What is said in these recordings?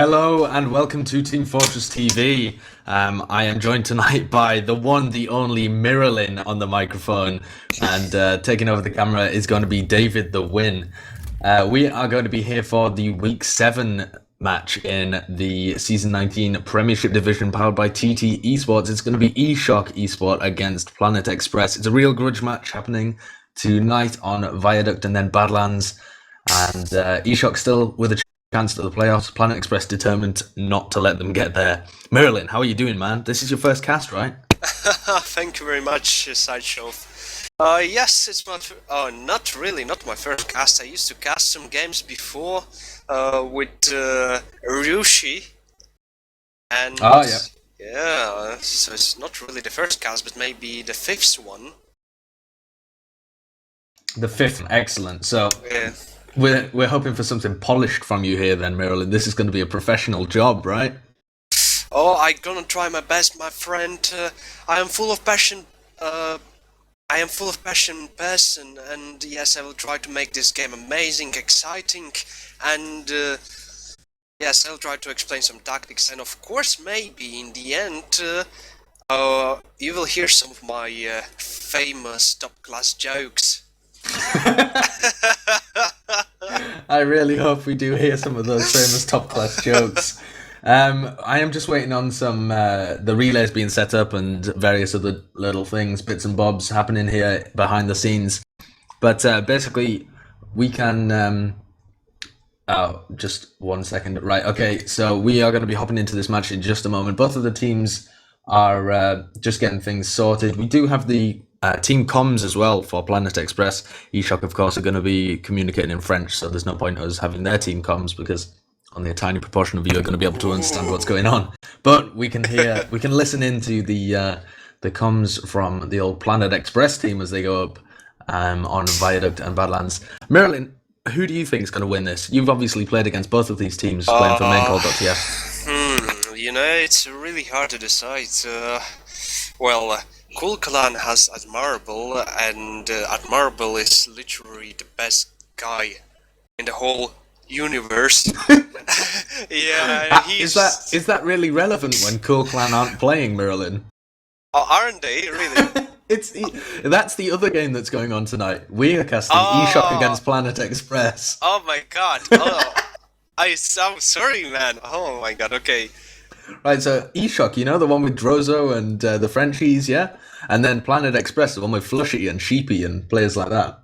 Hello and welcome to Team Fortress TV. I am joined tonight by the one, the only Mirelin on the microphone, and taking over the camera is going to be DavidTheWin. We are going to be here for the Week 7 match in the Season 19 Premiership division powered by TT Esports. It's going to be eShock Esport against Planet Express. It's a real grudge match happening tonight on Viaduct and then Badlands, and eShock still with a chance to the playoffs. Planet Express determined not to let them get there. Mirelin, how are you doing, man? This is your first cast, right? Thank you very much, Sideshow. Yes, it's not my first cast. I used to cast some games before with Ryushi, and yeah, so it's not really the first cast, but maybe the fifth one. The fifth, excellent. So Yeah. we're hoping for something polished from you here, then, Mirelin. This is going to be a professional job, right? Oh, I'm gonna try my best, my friend. I am full of passion. Person, and yes, I will try to make this game amazing, exciting, and yes, I'll try to explain some tactics, and of course, maybe in the end, you will hear some of my famous top-class jokes. I really hope we do hear some of those famous top-class jokes. I am just waiting on some the relays being set up and various other little things, bits and bobs happening here behind the scenes. But basically, we can. Just 1 second. Right. Okay. So we are going to be hopping into this match in just a moment. Both of the teams are just getting things sorted. We do have the team comms as well for Planet Express. eShock, of course, are going to be communicating in French, so there's no point us having their team comms because only a tiny proportion of you are going to be able to understand what's going on. But we can listen into the comms from the old Planet Express team as they go up on Viaduct and Badlands. Mirelin, who do you think is going to win this? You've obviously played against both of these teams playing for maincall.tf. It's really hard to decide. Cool Clan has Admirable, and Admirable is literally the best guy in the whole universe. Yeah, Is that really relevant when Cool Clan aren't playing, Mirelin? Oh, aren't they really? That's the other game that's going on tonight. We are casting eShock against Planet Express. Oh my god! Oh, I'm sorry, man. Oh my god. Okay. Right, so eShock, you know, the one with Drozo and the Frenchies, yeah? And then Planet Express, the one with Flushy and Sheepy and players like that.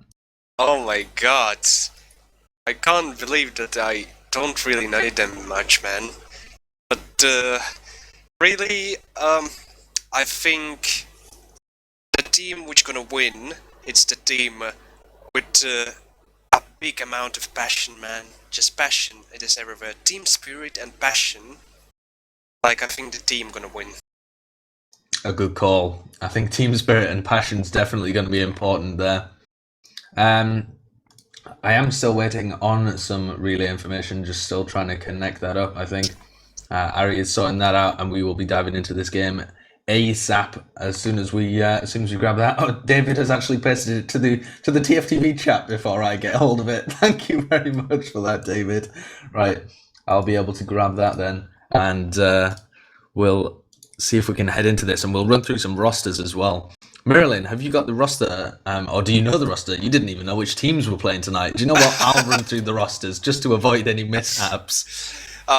Oh my god. I can't believe that I don't really know them much, man. But, really, I think the team which gonna win, it's the team with a big amount of passion, man. Just passion, it is everywhere. Team spirit and passion. Like, I think the team gonna win. A good call. I think team spirit and passion's definitely going to be important there. I am still waiting on some relay information, just still trying to connect that up. I think Ari is sorting that out, and we will be diving into this game ASAP as soon as we grab that. Oh, David has actually pasted it to the TFTV chat before I get hold of it. Thank you very much for that, David. Right, I'll be able to grab that then, and we'll see if we can head into this, and we'll run through some rosters as well. Mirelin, have you got the roster, or do you know the roster? You didn't even know which teams were playing tonight. Do you know what? I'll run through the rosters just to avoid any mishaps.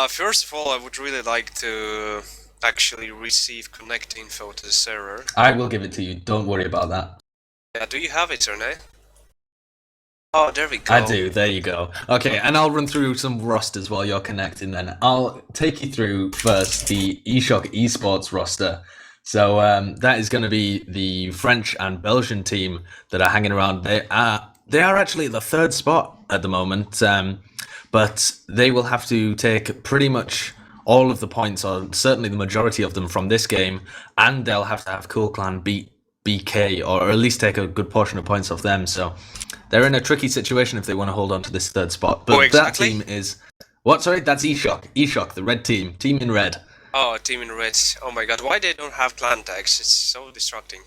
First of all, I would really like to actually receive connect info to the server. I will give it to you. Don't worry about that. Yeah, do you have it or no? Oh, there we go. I do. There you go. Okay, and I'll run through some rosters while you're connecting then. I'll take you through first the eShock Esports roster. So that is going to be the French and Belgian team that are hanging around. They are actually at the third spot at the moment, but they will have to take pretty much all of the points, or certainly the majority of them from this game, and they'll have to have Cool Clan beat BK, or at least take a good portion of points off them. So they're in a tricky situation if they want to hold on to this third spot. But exactly. That team is... What? Sorry, that's eShock. eShock, the red team. Team in red. Oh, team in red. Oh my god, why they don't have clan tags? It's so distracting.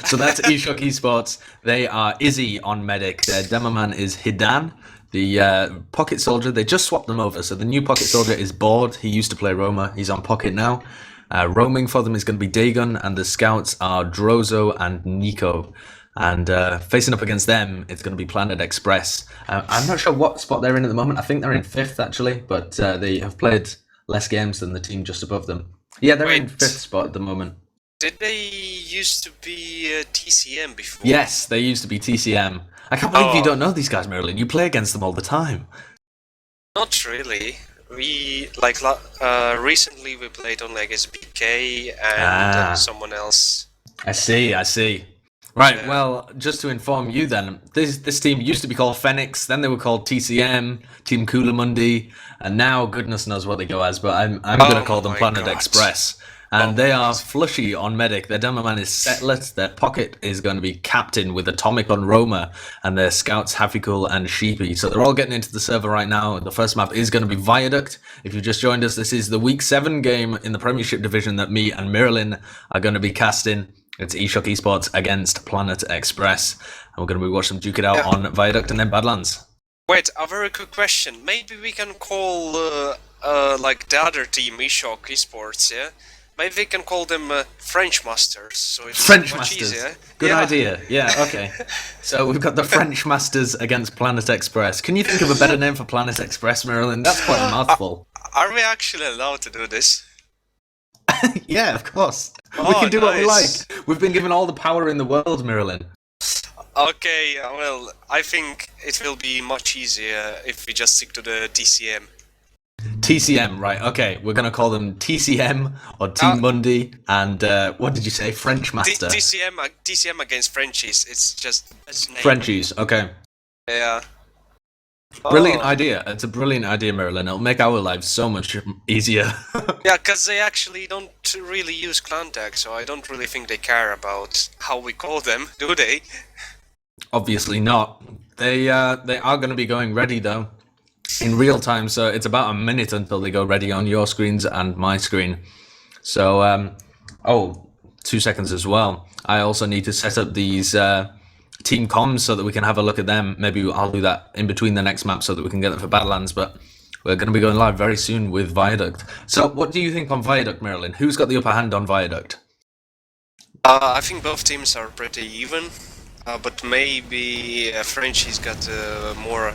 So that's eShock Esports. They are Izzy on medic. Their demoman is Hidan. The Pocket Soldier, they just swapped them over. So the new Pocket Soldier is Board. He used to play Roma. He's on Pocket now. Roaming for them is going to be Dagon, and the Scouts are Drozo and Nico. And facing up against them, it's going to be Planet Express. I'm not sure what spot they're in at the moment. I think they're in 5th, actually, but they have played less games than the team just above them. Yeah, they're in 5th spot at the moment. Did they used to be TCM before? Yes, they used to be TCM. I can't believe you don't know these guys, Mirelin. You play against them all the time. Not really. We recently we played only against BK and someone else. I see. Right, well, just to inform you then, this team used to be called Phoenix, then they were called TCM, Team Coolamundi, and now goodness knows what they go as, but I'm going to call them Planet Express. And they are flushy on Medic. Their demo man is Setlet. Their Pocket is going to be Captain with Atomic on Roma. And their Scouts, Hafikul and Sheepy. So they're all getting into the server right now. The first map is going to be Viaduct. If you've just joined us, this is the Week 7 game in the Premiership division that me and Mirelin are going to be casting. It's ESPORT against Planet Express. And we're going to be watching them duke it out on Viaduct and then Badlands. Wait, a very quick question. Maybe we can call like the other team, ESPORT, yeah? Maybe we can call them French Masters, so it's French much Masters. easier. Good idea. Yeah, okay. So we've got the French Masters against Planet Express. Can you think of a better name for Planet Express, Mirelin? That's quite a mouthful. Are we actually allowed to do this? Yeah, of course. We can do what we like. We've been given all the power in the world, Mirelin. Okay, well, I think it will be much easier if we just stick to the TCM. TCM, right, okay. We're going to call them TCM or Team Mundi and, what did you say, French Master? TCM against Frenchies, it's just... Frenchies, okay. Yeah. Brilliant idea. It's a brilliant idea, Mirelin. It'll make our lives so much easier. Yeah, because they actually don't really use clan tag, so I don't really think they care about how we call them, do they? Obviously not. They are going to be going ready, though. In real time, so it's about a minute until they go ready on your screens and my screen. So, 2 seconds as well. I also need to set up these team comms so that we can have a look at them. Maybe I'll do that in between the next map so that we can get them for Badlands, but we're going to be going live very soon with Viaduct. So what do you think on Viaduct, Mirelin? Who's got the upper hand on Viaduct? I think both teams are pretty even, but maybe Frenchie's got more...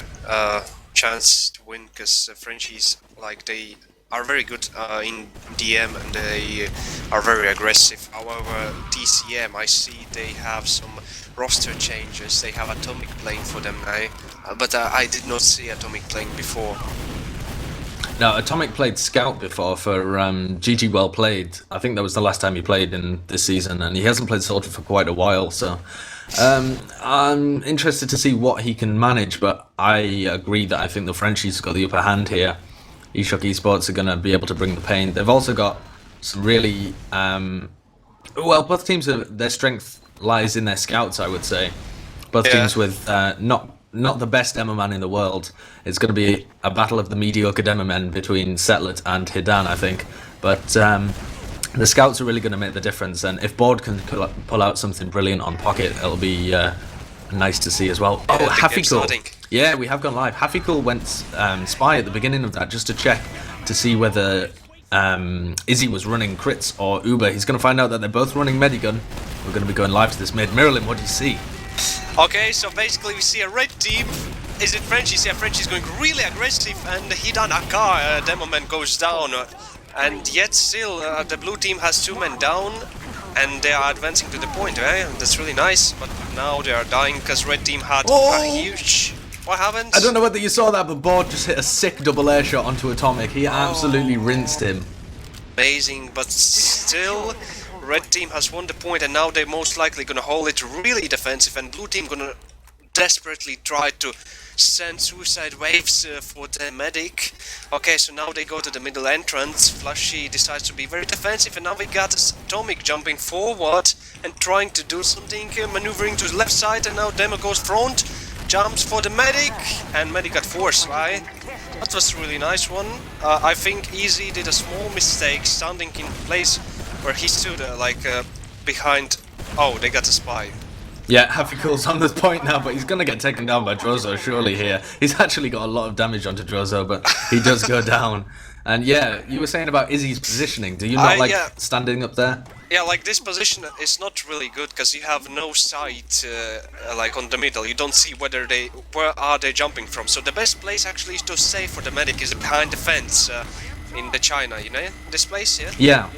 chance to win, because Frenchies, like, they are very good in DM and they are very aggressive. However, TCM, I see they have some roster changes. They have Atomic playing for them now, but I did not see Atomic playing before. No, Atomic played Scout before for GG Well Played. I think that was the last time he played in this season, and he hasn't played Soldier for quite a while, so... I'm interested to see what he can manage, but I agree that I think the Frenchies got the upper hand here. ESPORT are going to be able to bring the pain. They've also got some really... well, both teams, their strength lies in their scouts, I would say. Both teams with not the best demo man in the world. It's going to be a battle of the mediocre demo men between Setlet and Hidan, I think. But... the scouts are really going to make the difference, and if Board can pull out something brilliant on Pocket, it'll be nice to see as well. Oh, Hafikul! Yeah, we have gone live. Hafikul went spy at the beginning of that just to check to see whether Izzy was running crits or Uber. He's going to find out that they're both running Medigun. We're going to be going live to this mid. Mirelin, what do you see? Okay, so basically we see a red team. Is it Frenchies? Yeah, Frenchies going really aggressive, and Hidan Akar, demo man, goes down. And yet still, the blue team has 2 men down, and they are advancing to the point, eh? That's really nice, but now they are dying because red team had a huge... What happened? I don't know whether you saw that, but Board just hit a sick double air shot onto Atomic. He absolutely rinsed him. Amazing, but still, red team has won the point, and now they're most likely gonna hold it really defensive, and blue team gonna desperately try to send suicide waves for the medic. Okay, so now they go to the middle entrance. Flushy decides to be very defensive, and now we got Atomic jumping forward and trying to do something, maneuvering to the left side, and now Demo goes front, jumps for the medic, and medic got forced, right? That was a really nice one. I think Easy did a small mistake standing in place where he stood behind... Oh, they got a spy. Yeah, Happy Cool's on this point now, but he's going to get taken down by Drozo surely here. He's actually got a lot of damage onto Drozo, but he does go down. And yeah, you were saying about Izzy's positioning. Do you not like Yeah. standing up there? Yeah, like this position is not really good because you have no sight, like on the middle. You don't see where are they jumping from. So the best place actually to stay for the medic is behind the fence in the China. You know this place, yeah. Yeah.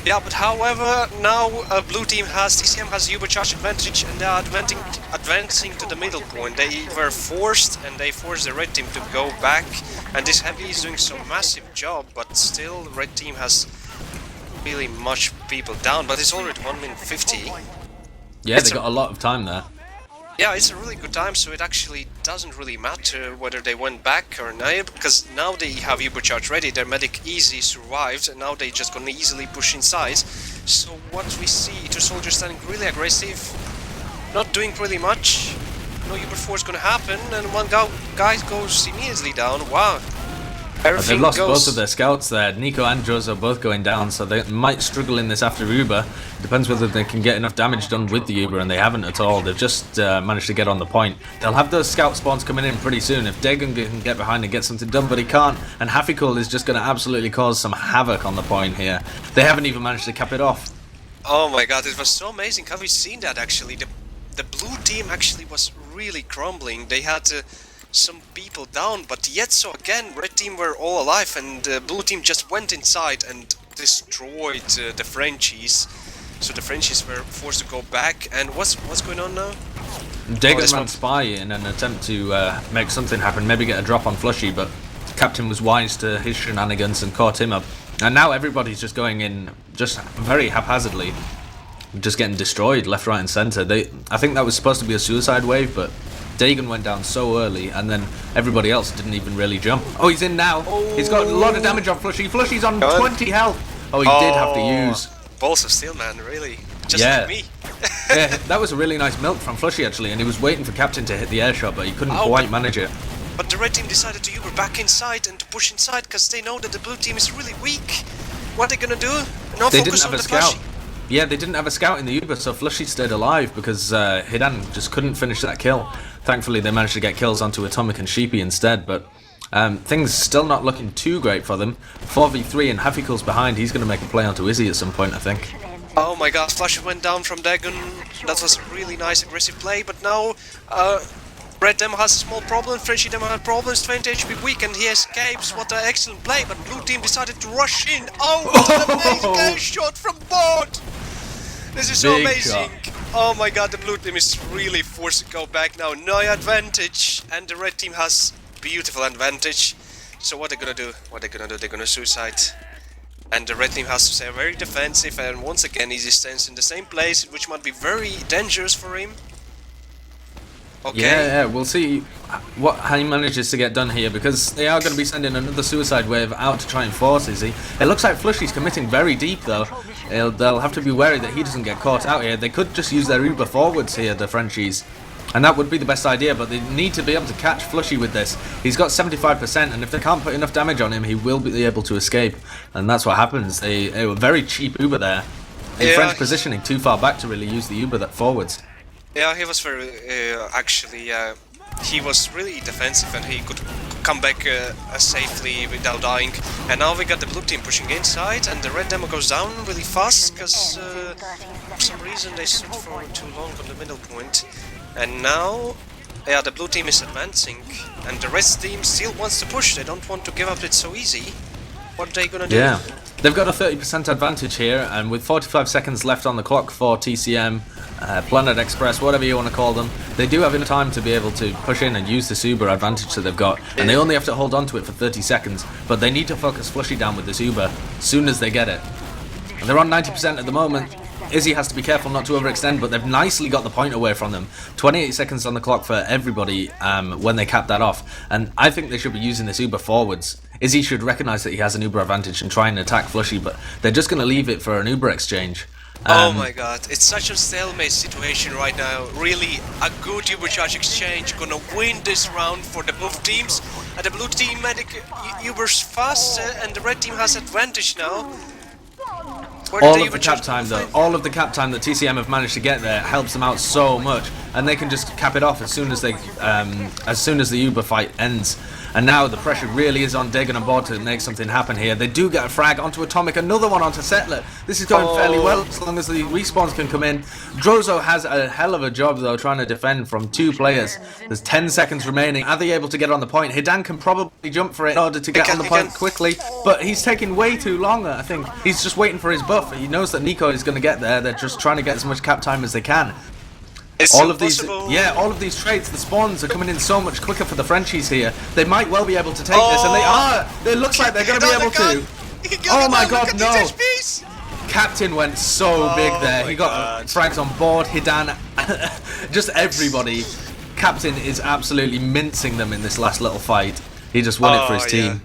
Yeah, but however, now blue team TCM has Ubercharge advantage and they are advancing to the middle point. They were forced and they forced the red team to go back, and this heavy is doing some massive job, but still red team has really much people down, but it's already 1 minute 50. Yeah, they got a lot of time there. Yeah, it's a really good time, so it actually doesn't really matter whether they went back or not, because now they have Ubercharge ready, their medic easy survived, and now they just gonna easily push inside. So what we see, two soldiers standing really aggressive, not doing really much, no Uber Force gonna happen, and one guy goes immediately down. Wow. They've lost both of their scouts there. Nico and Jozo both going down, so they might struggle in this after Uber. Depends whether they can get enough damage done with the Uber, and they haven't at all. They've just managed to get on the point. They'll have those scout spawns coming in pretty soon if Dagon can get behind and get something done, but he can't. And Hafikul is just going to absolutely cause some havoc on the point here. They haven't even managed to cap it off. Oh my god, it was so amazing. Have you seen that actually? The blue team actually was really crumbling. They had some people down, but yet so again red team were all alive, and blue team just went inside and destroyed the Frenchies. So the Frenchies were forced to go back. And what's going on now? Dagon ran spy in an attempt to make something happen, maybe get a drop on Flushy, but Captain was wise to his shenanigans and caught him up. And now everybody's just going in just very haphazardly, just getting destroyed left, right and centre. I think that was supposed to be a suicide wave, but Dagon went down so early, and then everybody else didn't even really jump. Oh, he's in now. Oh. He's got a lot of damage on Flushy. Flushy's on 20 health. Oh, he did have to use Balls of Steel, man, really. Just like me. Yeah, that was a really nice milk from Flushy, actually, and he was waiting for Captain to hit the air shot, but he couldn't quite manage it. But the red team decided to Uber back inside and to push inside, because they know that the blue team is really weak. What are they gonna do? No, they focus didn't have on a the scout. Flushy. Yeah, they didn't have a scout in the Uber, so Flushy stayed alive because Hidan just couldn't finish that kill. Thankfully, they managed to get kills onto Atomic and Sheepy instead, but things still not looking too great for them. 4v3 and Hafikul's behind. He's going to make a play onto Izzy at some point, I think. Oh my god, Flushy went down from Dagon. That was a really nice aggressive play, but now red demo has a small problem, Frenchy demo has problems, 20 HP weak, and he escapes. What an excellent play, but blue team decided to rush in. Oh, what an amazing shot from board! This is so amazing. Oh my god, the blue team is really forced to go back now. No advantage, and the red team has beautiful advantage. So what they're gonna do? They're gonna suicide. And the red team has to stay very defensive, and once again Easy stands in the same place, which might be very dangerous for him. Okay. Yeah, we'll see how he manages to get done here, because they are going to be sending another suicide wave out to try and force Izzy. It looks like Flushy's committing very deep though. They'll have to be wary that he doesn't get caught out here. They could just use their Uber forwards here, the Frenchies. And that would be the best idea, but they need to be able to catch Flushy with this. He's got 75%, and if they can't put enough damage on him, he will be able to escape. And that's what happens. They were very cheap Uber there. In French positioning, too far back to really use the Uber that forwards. Yeah, he was very, actually, he was really defensive, and he could come back safely without dying. And now we got the blue team pushing inside, and the red demo goes down really fast, because for some reason they stood for too long on the middle point. And now, yeah, the blue team is advancing, and the red team still wants to push. They don't want to give up it so easy. What are they gonna do? Yeah, they've got a 30% advantage here, and with 45 seconds left on the clock for TCM, Planet Express, whatever you want to call them, they do have enough time to be able to push in and use this Uber advantage that they've got, and they only have to hold on to it for 30 seconds, but they need to focus Flushy down with this Uber as soon as they get it. And they're on 90% at the moment. Izzy has to be careful not to overextend, but they've nicely got the point away from them. 28 seconds on the clock for everybody when they cap that off, and I think they should be using this Uber forwards. Izzy should recognise that he has an Uber advantage and try and attack Flushy, but they're just going to leave it for an Uber exchange. Oh my god, it's such a stalemate situation right now. Really, a good Ubercharge exchange gonna win this round for the both teams. And the blue team medic Uber's fast, and the red team has advantage now. All of the cap time though, all of the cap time that TCM have managed to get there helps them out so much, and they can just cap it off as soon as the Uber fight ends. And now the pressure really is on Dagon and Board to make something happen here. They do get a frag onto Atomic, another one onto Settler. This is going fairly well as long as the respawns can come in. Drozo has a hell of a job though trying to defend from 2 players. There's 10 seconds remaining. Are they able to get on the point? Hidan can probably jump for it in order to get on the point quickly, but he's taking way too long. I think he's just waiting for his buff. He knows that Nico is going to get there. They're just trying to get as much cap time as they can. All of these trades, the spawns are coming in so much quicker for the Frenchies here. They might well be able to take this, and they are. It looks like they're going to be able to. Oh my god, no! Captain went so big there. He got frags on Board, Hidan, just everybody. Captain is absolutely mincing them in this last little fight. He just won it for his team.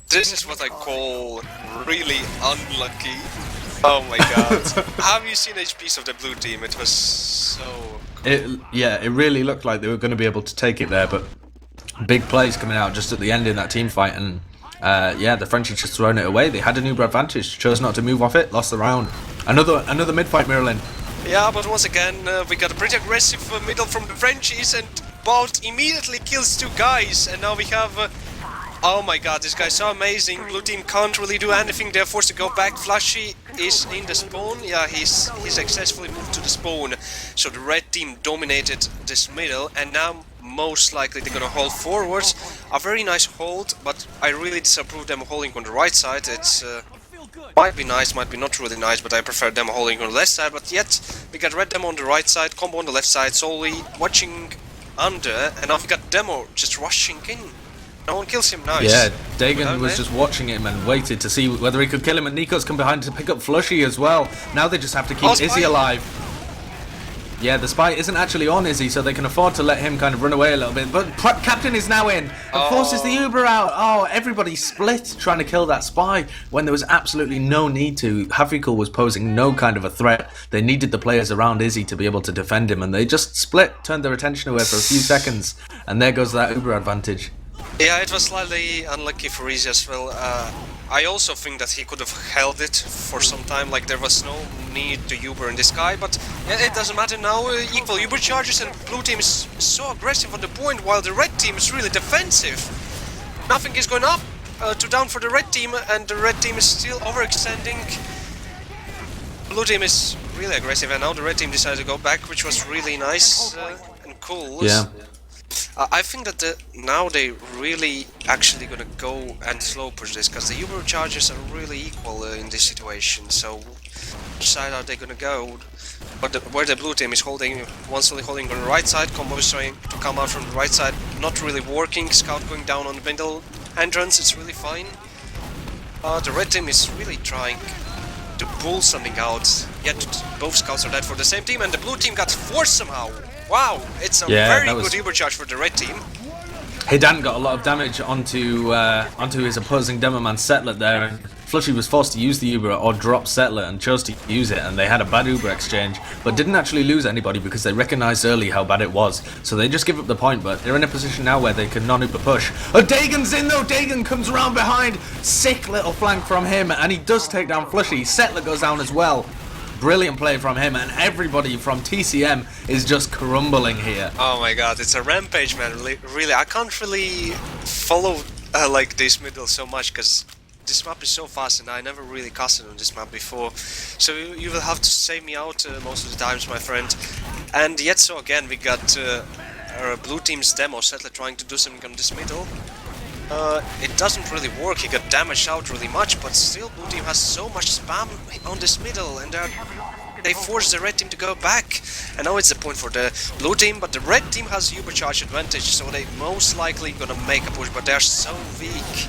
This is what I call really unlucky. Oh my god. Have you seen HPs of the blue team? It was so... It really looked like they were going to be able to take it there, but big plays coming out just at the end in that team fight, and yeah, the French had just thrown it away. They had an Uber advantage, chose not to move off it, lost the round. Another mid-fight, Mirelin. Yeah, but once again, we got a pretty aggressive middle from the Frenchies, and Bolt immediately kills 2 guys, and now we have... oh my god, this guy's so amazing. Blue team can't really do anything, they're forced to go back. Flashy is in the spawn. Yeah, he's successfully moved to the spawn. So the red team dominated this middle, and now most likely they're gonna hold forwards. A very nice hold, but I really disapprove them holding on the right side. It's might be nice, might be not really nice, but I prefer them holding on the left side. But yet, we got red demo on the right side, combo on the left side, solely watching under, and now we got demo just rushing in. No one kills him, nice. Yeah, Dagon was just watching him and waited to see whether he could kill him, and Nico's come behind to pick up Flushy as well. Now they just have to keep Izzy alive. Yeah, the spy isn't actually on Izzy, so they can afford to let him kind of run away a little bit. But Captain is now in and forces the Uber out. Oh, everybody split trying to kill that spy when there was absolutely no need to. Havrikul was posing no kind of a threat. They needed the players around Izzy to be able to defend him, and they just split, turned their attention away for a few seconds, and there goes that Uber advantage. Yeah, it was slightly unlucky for Izzy as well. I also think that he could have held it for some time, like there was no need to Uber in this guy, but yeah, it doesn't matter now. Equal Uber charges, and blue team is so aggressive on the point, while the red team is really defensive. Nothing is going up to down for the red team, and the red team is still overextending. Blue team is really aggressive, and now the red team decided to go back, which was really nice and cool. Yeah. I think that now they really actually gonna go and slow push this, because the Uber charges are really equal in this situation. So which side are they gonna go? But where the blue team is holding, one solely holding on the right side, combo is trying to come out from the right side, not really working. Scout going down on the middle entrance, it's really fine. The red team is really trying to pull something out, yet both scouts are dead for the same team, and the blue team got forced somehow. Wow, it's a very good Uber charge for the red team. Hidan got a lot of damage onto his opposing Demoman Settler there, and Flushy was forced to use the Uber or drop Settler and chose to use it, and they had a bad Uber exchange, but didn't actually lose anybody because they recognised early how bad it was. So they just give up the point, but they're in a position now where they can non-Uber push. Oh, Dagon's in though! Dagon comes around behind! Sick little flank from him, and he does take down Flushy. Settler goes down as well. Brilliant play from him, and everybody from TCM is just crumbling here. Oh my god, it's a rampage, man. Really, I can't really follow like this middle so much, because this map is so fast, and I never really casted on this map before. So you will have to save me out most of the times, my friend. And yet so again, we got our blue team's demo Settler trying to do something on this middle. It doesn't really work, he got damaged out really much, but still blue team has so much spam on this middle, and they force the red team to go back. And now it's the point for the blue team, but the red team has Uber charge advantage, so they most likely gonna make a push, but they're so weak.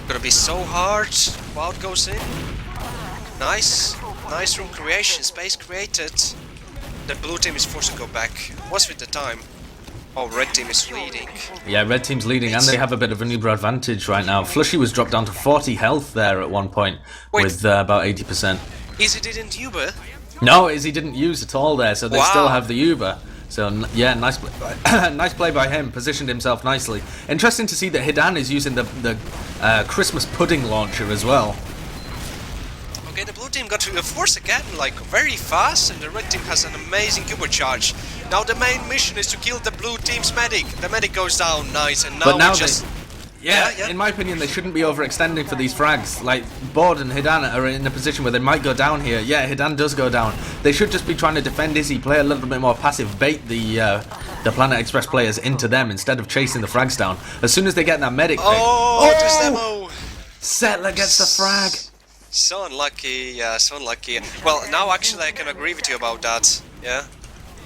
Gonna be so hard. Wild goes in. Nice. Nice room creation, space created. The blue team is forced to go back. What's with the time? Oh, red team is leading. Yeah, red team's leading, and they have a bit of an Uber advantage right now. Flushy was dropped down to 40 health there at one point. Wait, with about 80%. Izzy didn't Uber? No, Izzy didn't use at all there, so they still have the Uber. So yeah, nice play. Nice play by him, positioned himself nicely. Interesting to see that Hidan is using the Christmas pudding launcher as well. Okay, the blue team got to force again, like very fast, and the red team has an amazing turbocharge. Now the main mission is to kill the blue team's medic. The medic goes down, nice, and now, But now we just... Yeah, in my opinion, they shouldn't be overextending for these frags. Like, Bord and Hidan are in a position where they might go down here. Yeah, Hidan does go down. They should just be trying to defend Izzy, play a little bit more passive, bait the Planet Express players into them instead of chasing the frags down. As soon as they get that medic pick... This demo! Settler gets the frag! So unlucky, yeah, so unlucky. Well, now actually I can agree with you about that, yeah?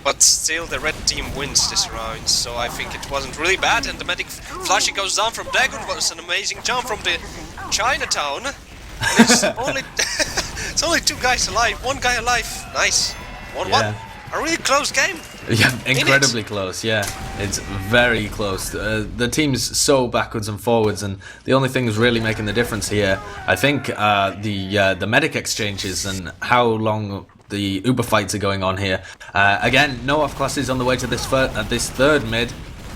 But still, the red team wins this round, so I think it wasn't really bad. And the medic flashy goes down from Dagon, was an amazing jump from the Chinatown. And it's only it's only 2 guys alive, 1 guy alive. Nice, 1-1. A really close game. Yeah, incredibly close. Yeah, it's very close. The team's so backwards and forwards, and the only thing who's really making the difference here, I think, the medic exchanges and how long the Uber fights are going on here. Again, no off classes on the way to this third mid.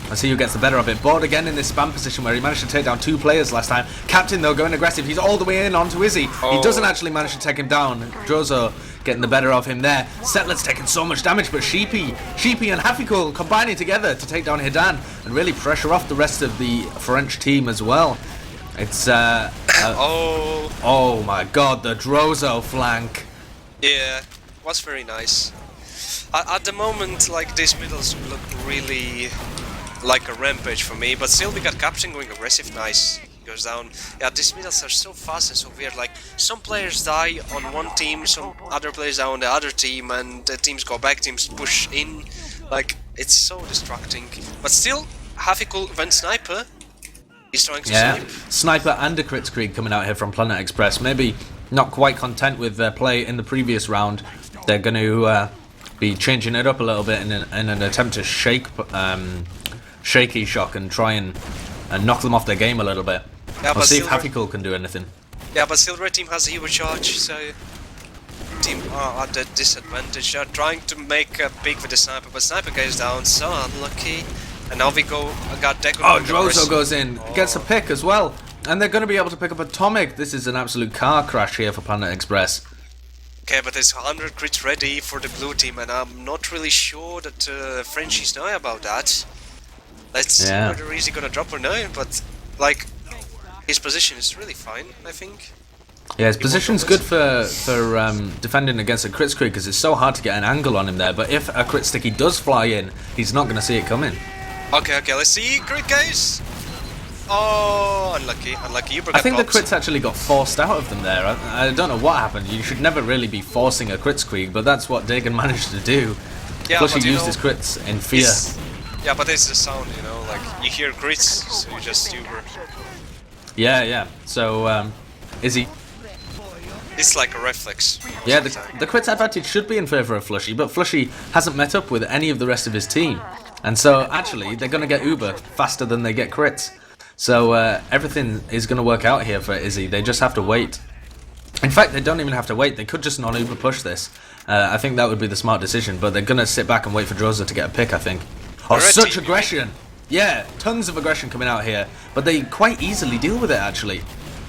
Let's see who gets the better of it. Bord again in this spam position where he managed to take down 2 players last time. Captain though going aggressive. He's all the way in onto Izzy. He doesn't actually manage to take him down. Drozo getting the better of him there. Settler's taking so much damage, but Sheepy and Hafikool combining together to take down Hidan and really pressure off the rest of the French team as well. It's oh my god, the Drozo flank. Yeah, was very nice. At the moment, like, these middles look really like a rampage for me, but still we got Captain going aggressive, nice. Goes down. Yeah, these middles are so fast and so weird. Like, some players die on one team, some other players die on the other team, and the teams go back, teams push in. Like, it's so distracting. But still, Hafikool went sniper. He's trying to snipe. Sniper and a Kritzkrieg coming out here from Planet Express. Maybe not quite content with their play in the previous round. They're going to be changing it up a little bit in an attempt to shake Shaky Shock and try and knock them off their game a little bit. Yeah, we'll see if Hafikool can do anything. Yeah, but still red team has a hero charge, so team are at a disadvantage. They're trying to make a pick with the sniper, but sniper goes down, so unlucky. And now we got Deco. Oh, Drozo goes in, gets a pick as well. And they're going to be able to pick up Atomic. This is an absolute car crash here for Planet Express. Okay, but there's 100 crits ready for the blue team, and I'm not really sure that Frenchies know about that. Let's see whether he's gonna drop or no, but like, his position is really fine, I think. Yeah, his position's good for defending against a Kritzkrieg because it's so hard to get an angle on him there, but if a crit sticky does fly in, he's not going to see it coming. Okay, let's see, crit goes! Oh, unlucky. I think the crits actually got forced out of them there. I don't know what happened. You should never really be forcing a Kritzkrieg, but that's what Dagon managed to do. Yeah, plus he used his crits in fear. Yeah, but it's the sound, you know, like, you hear crits, so you just Uber. Yeah. So, Izzy. It's like a reflex. Yeah, the crits advantage should be in favour of Flushy, but Flushy hasn't met up with any of the rest of his team. And so, actually, they're going to get Uber faster than they get crits. So, everything is going to work out here for Izzy. They just have to wait. In fact, they don't even have to wait. They could just non-Uber push this. I think that would be the smart decision, but they're going to sit back and wait for Drozo to get a pick, I think. Oh, such aggression! Yeah, tons of aggression coming out here, but they quite easily deal with it, actually.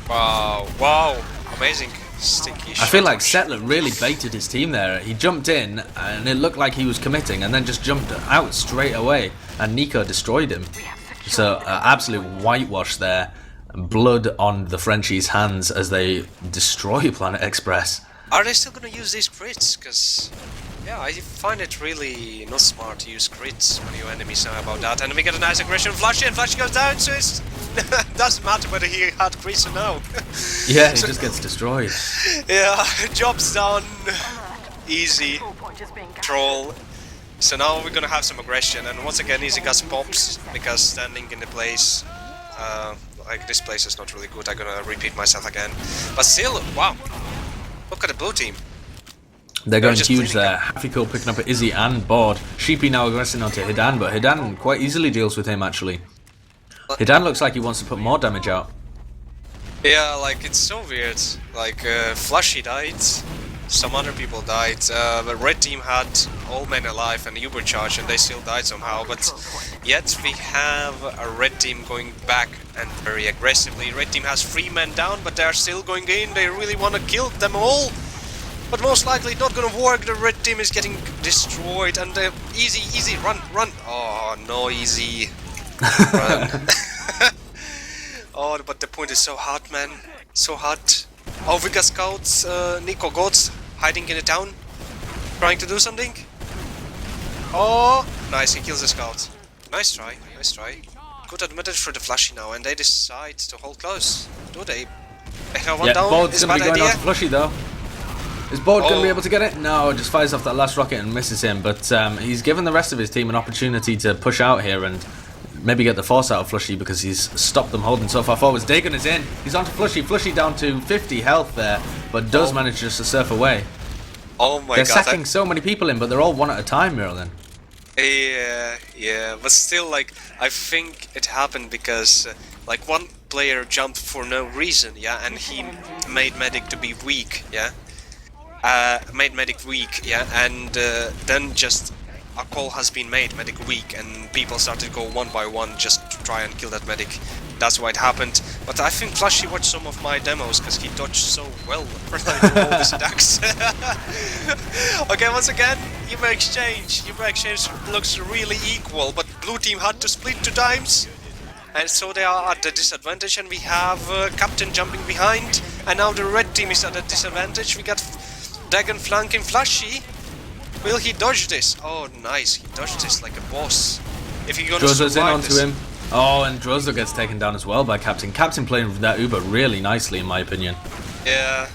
Wow, amazing. Sticky I feel like Settler really baited his team there. He jumped in, and it looked like he was committing, and then just jumped out straight away, and Nico destroyed him. So, absolute whitewash there. Blood on the Frenchies' hands as they destroy Planet Express. Are they still gonna use these crits? Because, yeah, I find it really not smart to use crits when your enemies know about that. And we get a nice aggression Flashy, and Flashy goes down, so it doesn't matter whether he had crits or no. Yeah, he just gets destroyed. Yeah, job's done. Easy. Troll. So now we're gonna have some aggression, and once again Easy gets pops, because standing in the place, like, this place is not really good. I'm gonna repeat myself again. But still, wow. Look at the blue team. They're going huge there. Hafikool picking up Izzy and Bord. Sheepy now aggressing onto Hidan, but Hidan quite easily deals with him, actually. Hidan looks like he wants to put more damage out. Yeah, like, it's so weird. Like, Flushy died, some other people died, the red team had all men alive and Uber charge, and they still died somehow. But yet we have a red team going back and very aggressively. Red team has 3 men down, but they are still going in. They really want to kill them all. But most likely not gonna work. The red team is getting destroyed, and easy, run. Oh, no easy. Run. Oh, but the point is so hot, man. So hot. Oh, we got scouts, Nico Goats hiding in the town, trying to do something. Oh, nice, he kills the scout. Nice try. Good advantage for the flashy now, and they decide to hold close. Do they? They have one down. Board's Is a gonna bad be going idea. out to flushy though. Is Board going to be able to get it? No, just fires off that last rocket and misses him. But he's given the rest of his team an opportunity to push out here and maybe get the force out of Flushy because he's stopped them holding so far forwards. Dagon is in. He's on to Flushy. Flushy down to 50 health there, but does manage just to surf away. Oh my They're god. sacking so many people in, but they're all one at a time, Mirelin. Yeah, but still, like, I think it happened because, like, one player jumped for no reason, yeah, and he made Medic to be weak, yeah. And then just a call has been made, Medic weak, and people started to go one by one just to try and kill that Medic. That's why it happened. But I think Flashy watched some of my demos because he dodged so well for like all his attacks. Okay, once again, Uber Exchange looks really equal, but blue team had to split 2 times. And so they are at the disadvantage, and we have Captain jumping behind, and now the red team is at a disadvantage. We got Dagon flanking Flashy. Will he dodge this? Oh, nice, he dodged this like a boss. If he gonna Drozo's in survive onto this. him. Oh, and Drozo gets taken down as well by Captain. Captain playing that Uber really nicely, in my opinion. Yeah.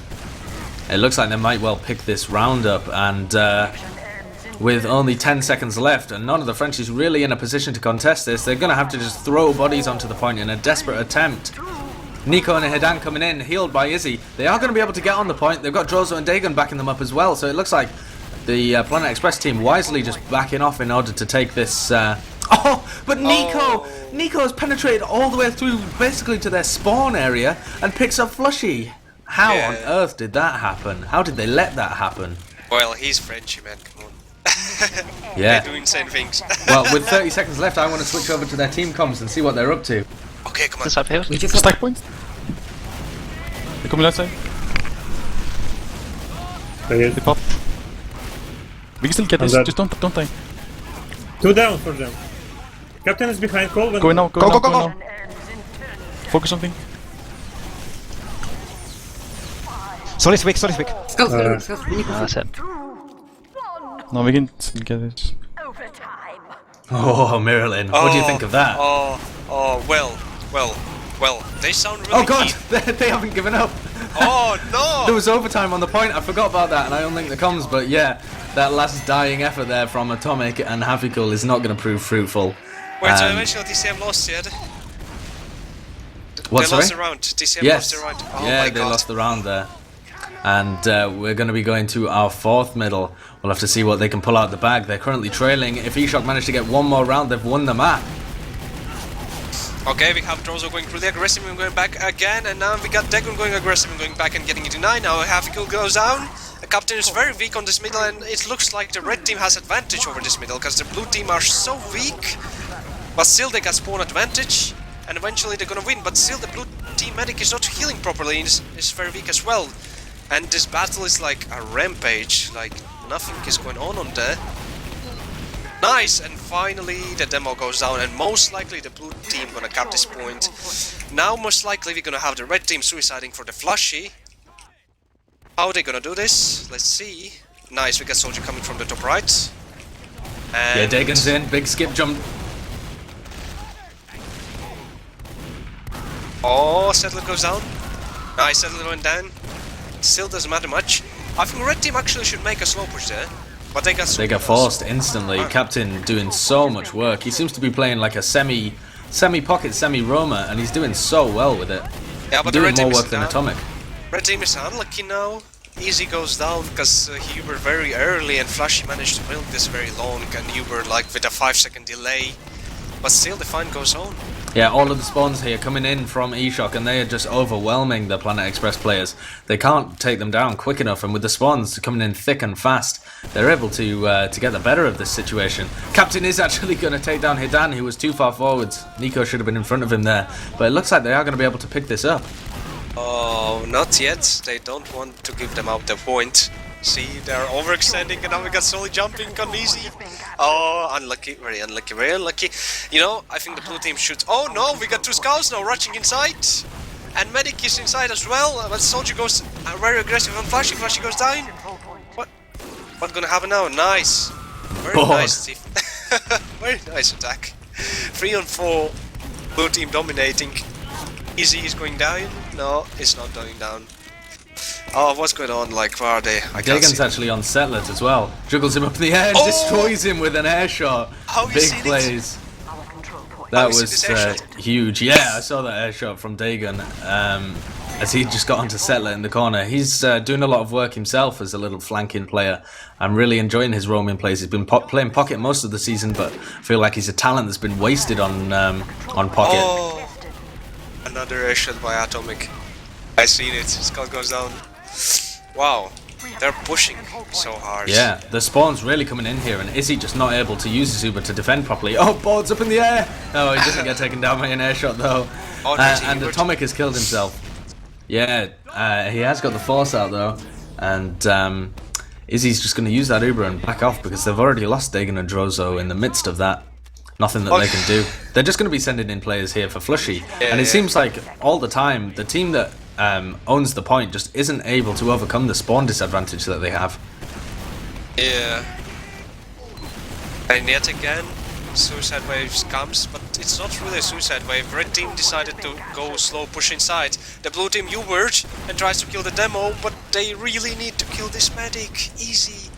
It looks like they might well pick this round up, and with only 10 seconds left, and none of the Frenchies really in a position to contest this, they're going to have to just throw bodies onto the point in a desperate attempt. Nico and Hidan coming in, healed by Izzy. They are going to be able to get on the point. They've got Drozo and Dagon backing them up as well, so it looks like the Planet Express team wisely just backing off in order to take this... Oh, but Nico has penetrated all the way through basically to their spawn area and picks up Flushy. How on earth did that happen? How did they let that happen? Well, he's Frenchy, man, come on. Yeah. They do insane things. Well, with 30 seconds left, I want to switch over to their team comms and see what they're up to. Okay, come on. This up here. We just stack points. They're coming left side. They They pop. We can still get this. dead. Just don't die. 2 down for them. Captain is behind call. Go now. Go now. Focus something. Sorry, Wick. That's it. No, we can still get it. Oh, Mirelin, what do you think of that? Well, they sound really Oh god, keen. they haven't given up. Oh no! There was overtime on the point, I forgot about that, and I don't think the comms, but yeah, that last dying effort there from Atomic and Hafikul is not going to prove fruitful. Wait, so eventually TCM lost yet? What, They sorry? lost the round. TCM Yes. lost the round. Oh Yeah, my they god. lost the round there. And we're going to be going to our 4th middle. We'll have to see what they can pull out the bag. They're currently trailing. If eShock manage to get one more round, they've won the map. Okay, we have Drozo going really aggressive and going back again, and now we got Dagon going aggressive and going back and getting into 9. Now Hafikul goes down. The captain is very weak on this middle, and it looks like the red team has advantage over this middle because the blue team are so weak. But still, they got spawn advantage, and eventually they're gonna win. But still, the blue team medic is not healing properly and is very weak as well. And this battle is like a rampage, like nothing is going on there. Nice, and finally the demo goes down, and most likely the blue team gonna cap this point. Now most likely we're gonna have the red team suiciding for the flushy. How are they gonna do this? Let's see. Nice, we got soldier coming from the top right. And Yeah, Dagon's in. Big skip jump. oh, Settler goes down. Nice, Settler went down. Still doesn't matter much. I think red team actually should make a slow push there. But they got forced instantly. Captain doing so much work. He seems to be playing like a semi-pocket, semi-roamer, and he's doing so well with it. Yeah, but the doing red team more is work than down. Atomic. Red team is unlucky now. Easy goes down because he were very early and Flashy managed to build this very long, and you were like with a 5-second delay. But still the fight goes on. Yeah, all of the spawns here coming in from eShock, and they are just overwhelming the Planet Express players. They can't take them down quick enough, and with the spawns coming in thick and fast, they're able to get the better of this situation. Captain is actually going to take down Hidan, who was too far forwards. Nico should have been in front of him there, but it looks like they are going to be able to pick this up. Oh, not yet. They don't want to give them out the point. See, they're overextending and now we got Sully jumping on easy. Oh, unlucky, very unlucky, very unlucky. You know, I think the blue team should... Oh no, we got 2 scouts now rushing inside. And Medic is inside as well, but Soldier goes very aggressive on Flashy. Flashy goes down. What's gonna happen now? Nice. Very nice, Steve. Very nice attack. 3 on 4, blue team dominating. Easy is going down. No, it's not going down. Oh, what's going on? Like, where are they? I can't see. Dagon's actually on Setlet as well. Juggles him up in the air and destroys him with an air shot. Big plays. That was huge. Yeah, I saw that air shot from Dagon as he just got onto Setlet in the corner. He's doing a lot of work himself as a little flanking player. I'm really enjoying his roaming plays. He's been playing Pocket most of the season, but I feel like he's a talent that's been wasted on Pocket. Oh, another air shot by Atomic. I seen it. Scott goes down. Wow, they're pushing so hard. Yeah, the spawn's really coming in here, and Izzy just not able to use his Uber to defend properly. Oh, Board's up in the air! Oh, he doesn't get taken down by an air shot though. And Atomic has killed himself. Yeah, he has got the force out though, and Izzy's just going to use that Uber and back off because they've already lost Dagon and Drozo in the midst of that. Nothing that they can do. They're just going to be sending in players here for Flushy, and it seems like all the time the team that owns the point just isn't able to overcome the spawn disadvantage that they have. Yeah. And yet again, Suicide Wave comes, but it's not really a Suicide Wave. Red team decided to go slow push inside. The blue team U-word and tries to kill the demo, but they really need to kill this medic. Easy.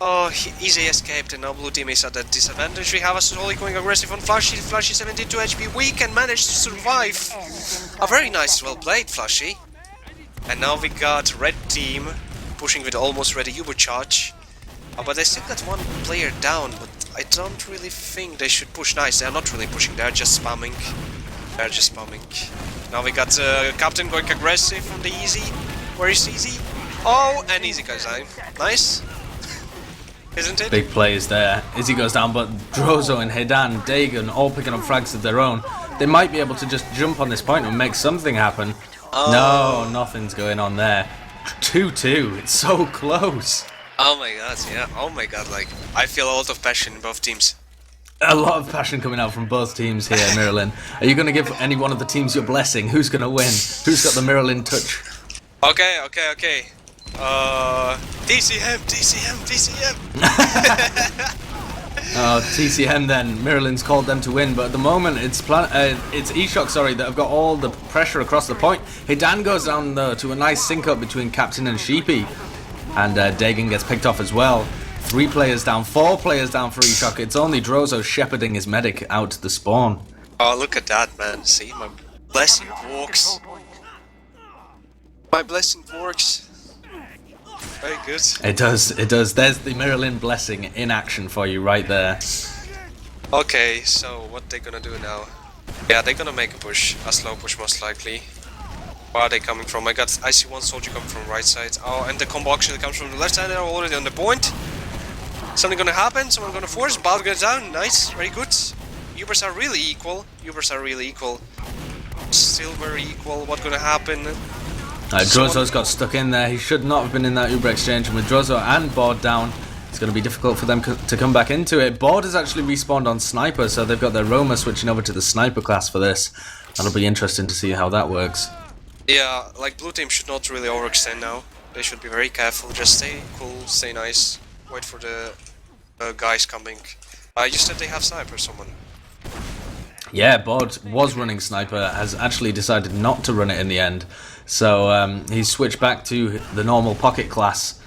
Oh, Easy escaped and now blue team is at a disadvantage. We have a Solly going aggressive on Flashy. Flashy 72 HP weak and managed to survive. A very nice, well played Flashy. And now we got red team pushing with almost ready Uber charge. But they still got 1 player down, but I don't really think they should push. Nice, they're not really pushing, they're just spamming. They're just spamming. Now we got Captain going aggressive on the Easy. Where is Easy? Oh, and Easy goes down. Nice. Isn't it? Big plays there. Izzy goes down, but Drozo and Hidan, Dagon all picking up frags of their own. They might be able to just jump on this point and make something happen. Oh. No, nothing's going on there. 2-2. It's so close. Oh my god, yeah. Oh my god, like, I feel a lot of passion in both teams. A lot of passion coming out from both teams here, Mirelin. Are you going to give any one of the teams your blessing? Who's going to win? Who's got the Mirelin touch? Okay. TCM. Oh, TCM then. Mirelin's called them to win, but at the moment it's eShock, that have got all the pressure across the point. Hidan goes down though to a nice sync up between Captain and Sheepy, and Dagon gets picked off as well. 3 players down, 4 players down for eShock. It's only Drozo shepherding his medic out to the spawn. Oh, look at that, man. See, my blessing works. My blessing works. Very good. It does. There's the Mirelin blessing in action for you right there. Okay, so what they gonna do now? Yeah, they're gonna make a push, a slow push most likely. Where are they coming from? I see 1 soldier coming from right side. Oh, and the combo actually comes from the left side. They're already on the point. Something gonna happen. Someone gonna force. Bout goes down. Nice, very good. Ubers are really equal. Still very equal. What's gonna happen? Drozo's got stuck in there. He should not have been in that Uber exchange, and with Drozo and Board down, it's going to be difficult for them to come back into it. Board has actually respawned on Sniper, so they've got their Roma switching over to the Sniper class for this. That'll be interesting to see how that works. Yeah, like blue team should not really overextend now. They should be very careful, just stay cool, stay nice, wait for the guys coming. You said they have Sniper, someone. Yeah, Board was running Sniper, has actually decided not to run it in the end. So he's switched back to the normal Pocket class.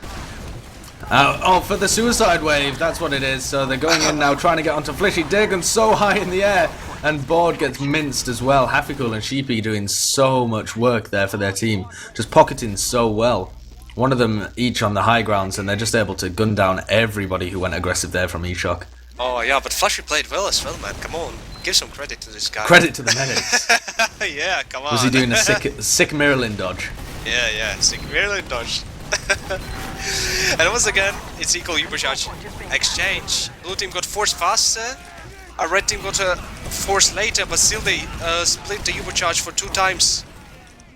Oh, for the Suicide Wave, that's what it is. So they're going in now, trying to get onto Flishy. Dagon's so high in the air, and Board gets minced as well. Hafikul and Sheepy doing so much work there for their team, just pocketing so well. One of them each on the high grounds, and they're just able to gun down everybody who went aggressive there from eShock. Oh yeah, but Flashy played well as well, man. Come on, give some credit to this guy. Credit to the medics. Yeah, come on. Was he doing a sick Mirelin dodge? Yeah, sick Mirelin dodge. And once again, it's equal Ubercharge exchange. Blue team got forced faster, red team got forced later, but still they split the Ubercharge for two times.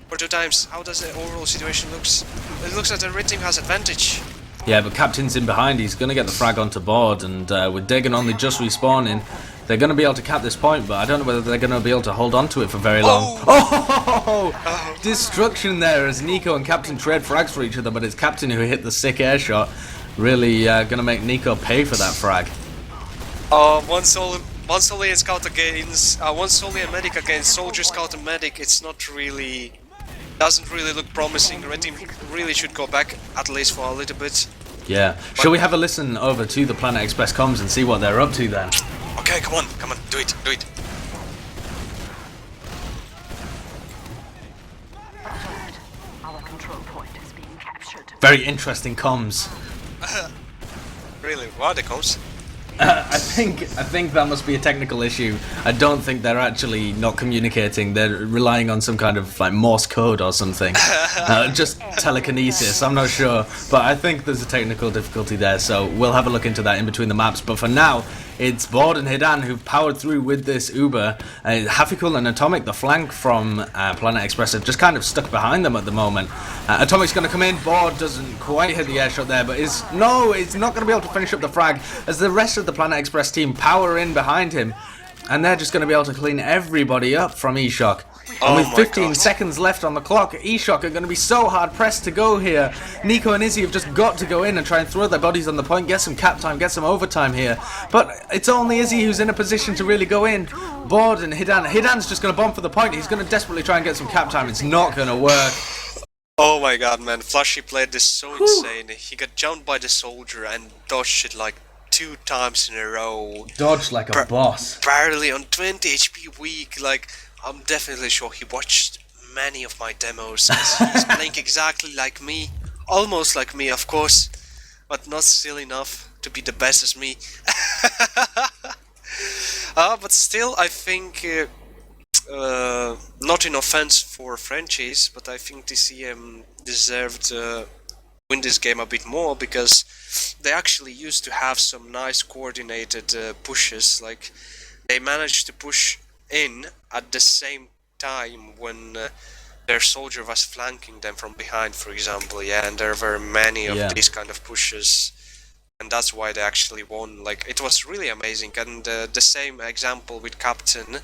How does the overall situation looks? It looks like the red team has advantage. Yeah, but Captain's in behind. He's going to get the frag onto board, and with Dagon only just respawning, they're going to be able to cap this point, but I don't know whether they're going to be able to hold on to it for very long. Oh! Destruction there as Nico and Captain trade frags for each other, but it's Captain who hit the sick air shot. Really going to make Nico pay for that frag. One Solly and Scout against one Solly and Medic against Soldier, Scout and Medic. It's not really, doesn't really look promising. Red team really should go back at least for a little bit. Yeah. Shall we have a listen over to the Planet Express comms and see what they're up to then? Okay, come on, do it. Our control point is being captured. Very interesting comms. Really, wow, the comms. I think that must be a technical issue. I don't think they're actually not communicating. They're relying on some kind of like Morse code or something. Just telekinesis, I'm not sure. But I think there's a technical difficulty there, so we'll have a look into that in between the maps. But for now, it's Bord and Hidan who've powered through with this Uber. Hafikul and Atomic, the flank from Planet Express, are just kind of stuck behind them at the moment. Atomic's going to come in. Bord doesn't quite hit the air shot there, but it's not going to be able to finish up the frag as the rest of the Planet Express team power in behind him. And they're just going to be able to clean everybody up from eShock. And with 15 seconds left on the clock, eShock are going to be so hard pressed to go here. Nico and Izzy have just got to go in and try and throw their bodies on the point, get some cap time, get some overtime here. But it's only Izzy who's in a position to really go in. Bord and Hidan's just going to bomb for the point. He's going to desperately try and get some cap time. It's not going to work. Oh my god, man, Flashy played this so insane. He got jumped by the soldier and dodged it like 2 times in a row. Dodged like a boss. Barely on 20 HP weak, like, I'm definitely sure he watched many of my demos. He's playing exactly like me. Almost like me, of course. But not still enough to be the best as me. But still, I think... not in offense for Frenchies, but I think TCM deserved win this game a bit more because they actually used to have some nice coordinated pushes. Like they managed to push in at the same time when their soldier was flanking them from behind, for example. Yeah, and there were many of these kind of pushes. And that's why they actually won. Like it was really amazing. And the same example with Captain.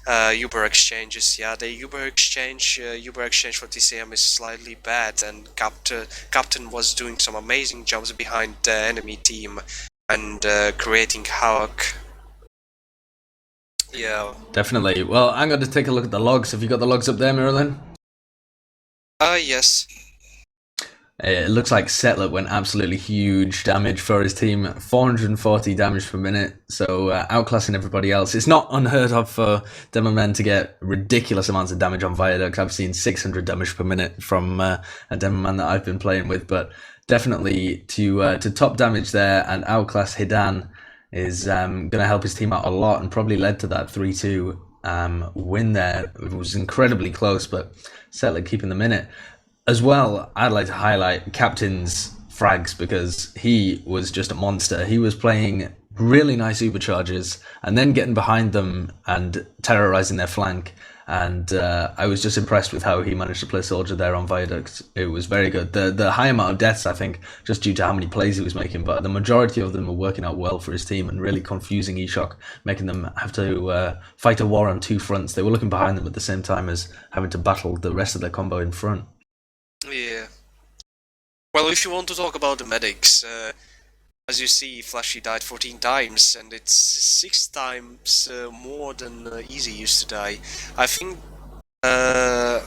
Uber exchanges, yeah, the Uber exchange for TCM is slightly bad, and Captain was doing some amazing jobs behind the enemy team and creating havoc. Yeah, definitely. Well, I'm going to take a look at the logs. Have you got the logs up there, Mirelin? Yes. It looks like Settler went absolutely huge damage for his team, 440 damage per minute, so outclassing everybody else. It's not unheard of for Demo Men to get ridiculous amounts of damage on Viaduct. I've seen 600 damage per minute from a Demo Man that I've been playing with, but definitely to top damage there and outclass Hidan is going to help his team out a lot and probably led to that 3-2 win there. It was incredibly close, but Settler keeping the minute. As well, I'd like to highlight Captain's frags because he was just a monster. He was playing really nice Uber charges and then getting behind them and terrorizing their flank. And I was just impressed with how he managed to play soldier there on Viaduct. It was very good. The high amount of deaths, I think, just due to how many plays he was making, but the majority of them were working out well for his team and really confusing eShock, making them have to fight a war on 2 fronts. They were looking behind them at the same time as having to battle the rest of their combo in front. Yeah. Well, if you want to talk about the medics, as you see, Flashy died 14 times, and it's 6 times more than Easy used to die. I think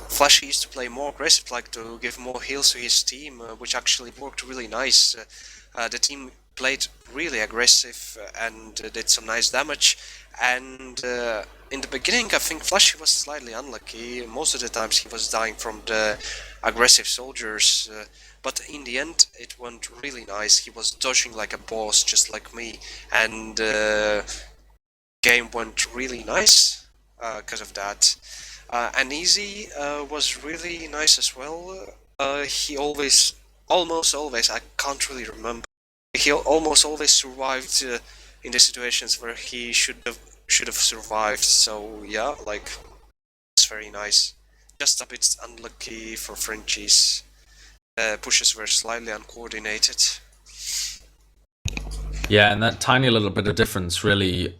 Flashy used to play more aggressive, like to give more heals to his team, which actually worked really nice. The team played really aggressive and did some nice damage, and in the beginning, I think Flashy was slightly unlucky. Most of the times he was dying from the aggressive soldiers, but in the end it went really nice. He was dodging like a boss, just like me, and game went really nice because of that. And Easy was really nice as well. He almost always, I can't really remember. He almost always survived in the situations where he should have survived. So yeah, like it's very nice. Just a bit unlucky for Frenchies. Pushes were slightly uncoordinated. Yeah, and that tiny little bit of difference really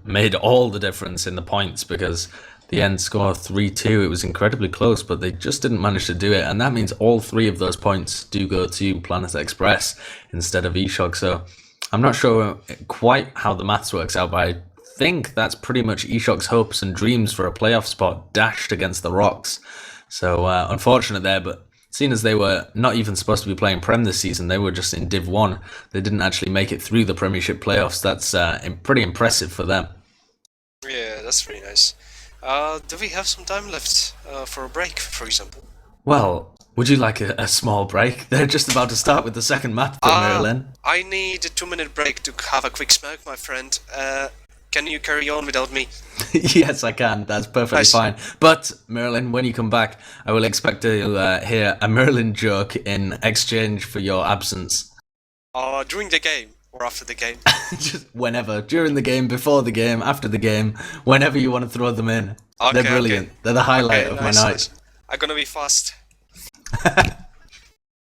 made all the difference in the points, because the end score 3-2, it was incredibly close, but they just didn't manage to do it. And that means all 3 of those points do go to Planet Express instead of eShock. So I'm not sure quite how the maths works out, but I think that's pretty much eShock's hopes and dreams for a playoff spot dashed against the rocks. So unfortunate there, but seeing as they were not even supposed to be playing Prem this season, they were just in Div 1. They didn't actually make it through the Premiership playoffs. That's pretty impressive for them. Yeah, that's very nice. Do we have some time left for a break, for example? Well, would you like a small break? They're just about to start with the second map for Mirelin. I need a 2-minute break to have a quick smoke, my friend. Can you carry on without me? Yes, I can. That's perfectly Nice. fine. But, Mirelin, when you come back, I will expect to hear a Mirelin joke in exchange for your absence. During the game or after the game? Just whenever. During the game, before the game, after the game, whenever you want to throw them in. Okay, They're brilliant. okay. They're the highlight Okay, of nice, my night. nice. I'm gonna be fast.